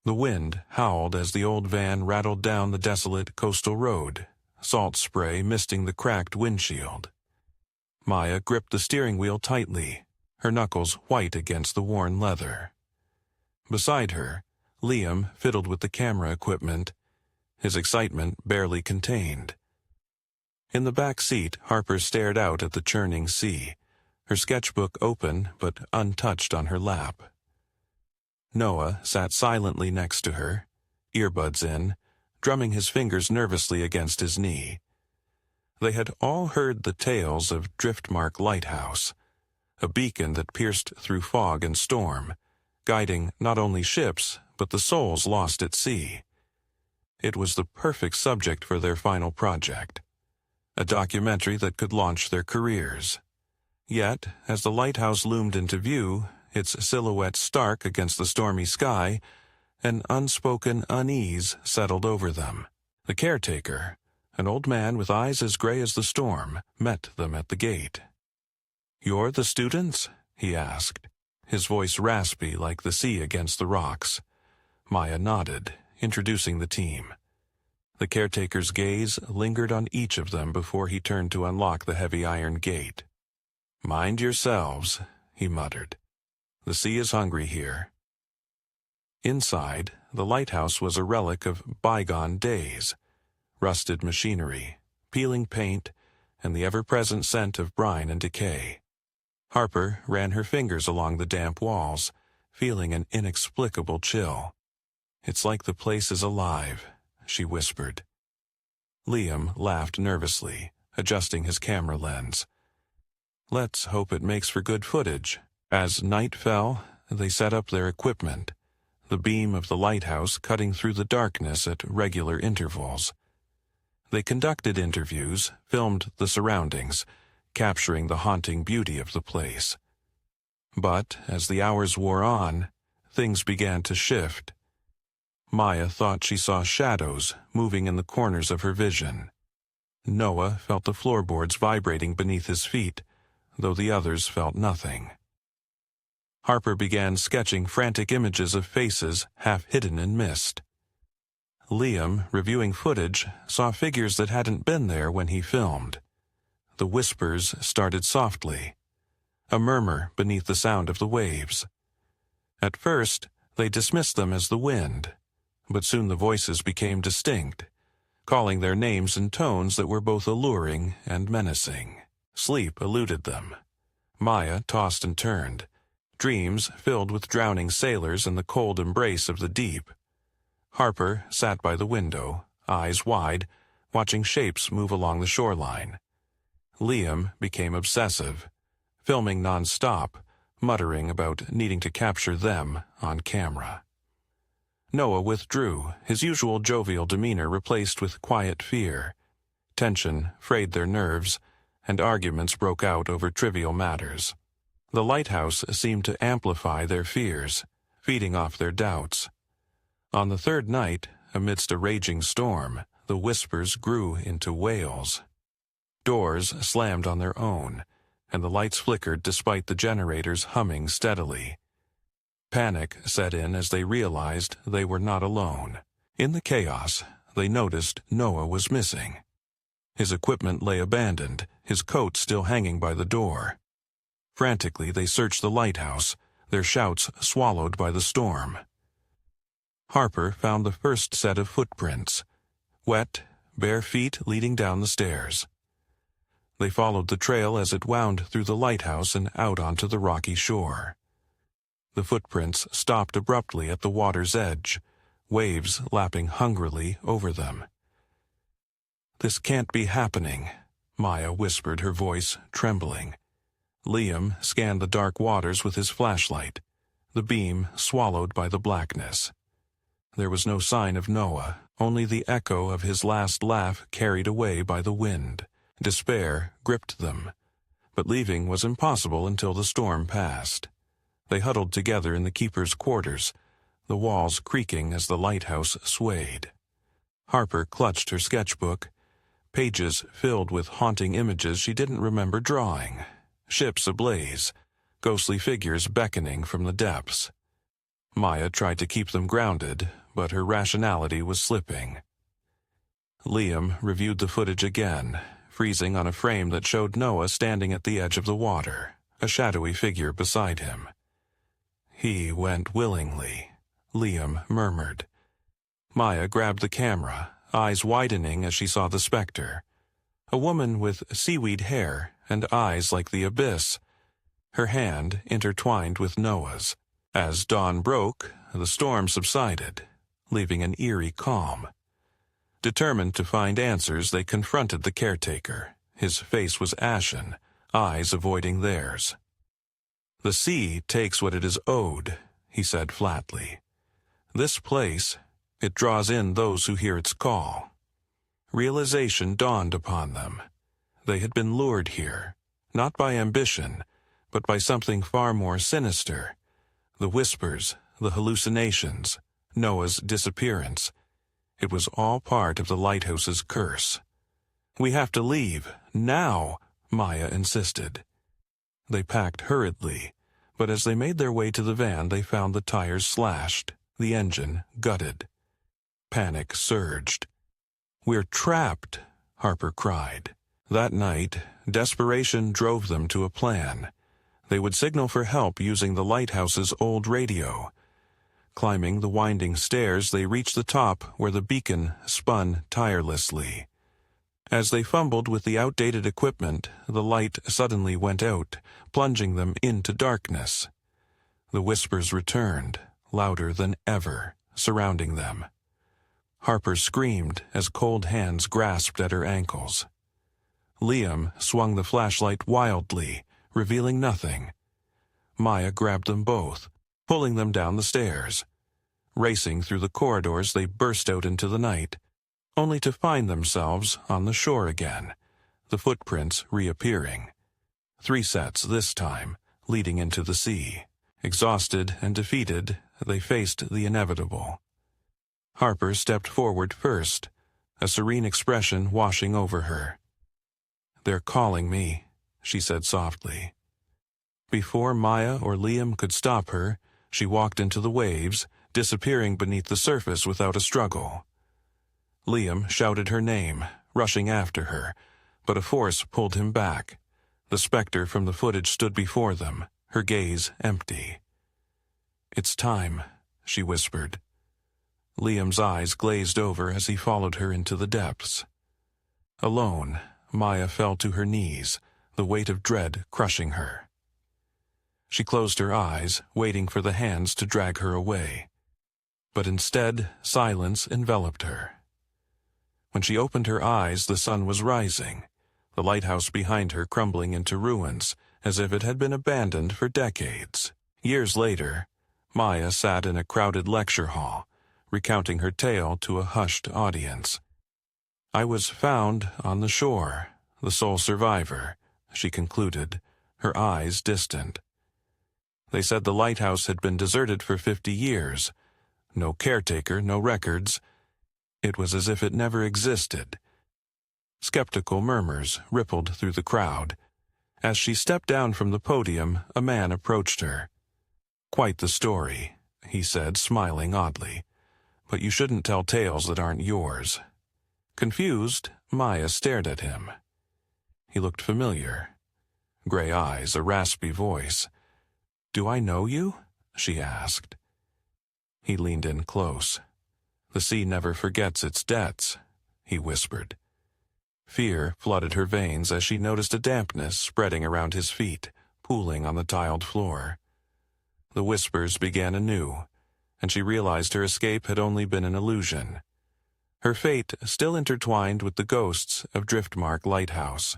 The wind howled as the old van rattled down the desolate coastal road, salt spray misting the cracked windshield. Maya gripped the steering wheel tightly, her knuckles white against the worn leather. Beside her, Liam fiddled with the camera equipment, his excitement barely contained. In the back seat, Harper stared out at the churning sea, her sketchbook open but untouched on her lap. Noah sat silently next to her, earbuds in, drumming his fingers nervously against his knee. They had all heard the tales of Driftmark Lighthouse, a beacon that pierced through fog and storm, guiding not only ships but the souls lost at sea. It was the perfect subject for their final project, a documentary that could launch their careers. Yet, as the lighthouse loomed into view, its silhouette stark against the stormy sky, an unspoken unease settled over them. The caretaker, an old man with eyes as gray as the storm, met them at the gate. "You're the students?" he asked, his voice raspy like the sea against the rocks. Maya nodded, introducing the team. The caretaker's gaze lingered on each of them before he turned to unlock the heavy iron gate. "Mind yourselves," he muttered. "The sea is hungry here." Inside, the lighthouse was a relic of bygone days. Rusted machinery, peeling paint, and the ever-present scent of brine and decay. Harper ran her fingers along the damp walls, feeling an inexplicable chill. "It's like the place is alive," she whispered. Liam laughed nervously, adjusting his camera lens. "Let's hope it makes for good footage." As night fell, they set up their equipment, the beam of the lighthouse cutting through the darkness at regular intervals. They conducted interviews, filmed the surroundings, capturing the haunting beauty of the place. But as the hours wore on, things began to shift. Maya thought she saw shadows moving in the corners of her vision. Noah felt the floorboards vibrating beneath his feet, though the others felt nothing. Harper began sketching frantic images of faces half hidden in mist. Liam, reviewing footage, saw figures that hadn't been there when he filmed. The whispers started softly, a murmur beneath the sound of the waves. At first, they dismissed them as the wind, but soon the voices became distinct, calling their names in tones that were both alluring and menacing. Sleep eluded them. Maya tossed and turned, dreams filled with drowning sailors and the cold embrace of the deep. Harper sat by the window, eyes wide, watching shapes move along the shoreline. Liam became obsessive, filming non-stop, muttering about needing to capture them on camera. Noah withdrew, his usual jovial demeanor replaced with quiet fear. Tension frayed their nerves, and arguments broke out over trivial matters. The lighthouse seemed to amplify their fears, feeding off their doubts. On the third night, amidst a raging storm, the whispers grew into wails. Doors slammed on their own, and the lights flickered despite the generators humming steadily. Panic set in as they realized they were not alone. In the chaos, they noticed Noah was missing. His equipment lay abandoned, his coat still hanging by the door. Frantically, they searched the lighthouse, their shouts swallowed by the storm. Harper found the first set of footprints, wet, bare feet leading down the stairs. They followed the trail as it wound through the lighthouse and out onto the rocky shore. The footprints stopped abruptly at the water's edge, waves lapping hungrily over them. "This can't be happening," Maya whispered, her voice trembling. Liam scanned the dark waters with his flashlight, the beam swallowed by the blackness. There was no sign of Noah, only the echo of his last laugh carried away by the wind. Despair gripped them, but leaving was impossible until the storm passed. They huddled together in the keeper's quarters, the walls creaking as the lighthouse swayed. Harper clutched her sketchbook, pages filled with haunting images she didn't remember drawing. Ships ablaze, ghostly figures beckoning from the depths. Maya tried to keep them grounded, but her rationality was slipping. Liam reviewed the footage again, freezing on a frame that showed Noah standing at the edge of the water, a shadowy figure beside him. "He went willingly," Liam murmured. Maya grabbed the camera, eyes widening as she saw the specter. A woman with seaweed hair and eyes like the abyss, her hand intertwined with Noah's. As dawn broke, the storm subsided, leaving an eerie calm. Determined to find answers, they confronted the caretaker. His face was ashen, eyes avoiding theirs. "The sea takes what it is owed," he said flatly. "This place, it draws in those who hear its call." Realization dawned upon them. They had been lured here, not by ambition, but by something far more sinister. The whispers, the hallucinations, Noah's disappearance. It was all part of the lighthouse's curse. "We have to leave, now," Maya insisted. They packed hurriedly, but as they made their way to the van they found the tires slashed, the engine gutted. Panic surged. "We're trapped," Harper cried. That night, desperation drove them to a plan. They would signal for help using the lighthouse's old radio. Climbing the winding stairs, they reached the top where the beacon spun tirelessly. As they fumbled with the outdated equipment, the light suddenly went out, plunging them into darkness. The whispers returned, louder than ever, surrounding them. Harper screamed as cold hands grasped at her ankles. Liam swung the flashlight wildly, revealing nothing. Maya grabbed them both, pulling them down the stairs. Racing through the corridors, they burst out into the night, only to find themselves on the shore again, the footprints reappearing. 3 sets this time, leading into the sea. Exhausted and defeated, they faced the inevitable. Harper stepped forward first, a serene expression washing over her. "They're calling me," she said softly. Before Maya or Liam could stop her, she walked into the waves, disappearing beneath the surface without a struggle. Liam shouted her name, rushing after her, but a force pulled him back. The specter from the footage stood before them, her gaze empty. "It's time," she whispered. Liam's eyes glazed over as he followed her into the depths. Alone, Maya fell to her knees, the weight of dread crushing her. She closed her eyes, waiting for the hands to drag her away. But instead, silence enveloped her. When she opened her eyes, the sun was rising, the lighthouse behind her crumbling into ruins, as if it had been abandoned for decades. Years later, Maya sat in a crowded lecture hall, recounting her tale to a hushed audience. "I was found on the shore, the sole survivor," she concluded, her eyes distant. "They said the lighthouse had been deserted for 50 years. No caretaker, no records. It was as if it never existed." Skeptical murmurs rippled through the crowd. As she stepped down from the podium, a man approached her. "Quite the story," he said, smiling oddly. "But you shouldn't tell tales that aren't yours." Confused, Maya stared at him. He looked familiar. Gray eyes, a raspy voice. "Do I know you?" she asked. He leaned in close. "The sea never forgets its debts," he whispered. Fear flooded her veins as she noticed a dampness spreading around his feet, pooling on the tiled floor. The whispers began anew, and she realized her escape had only been an illusion. Her fate still intertwined with the ghosts of Driftmark Lighthouse.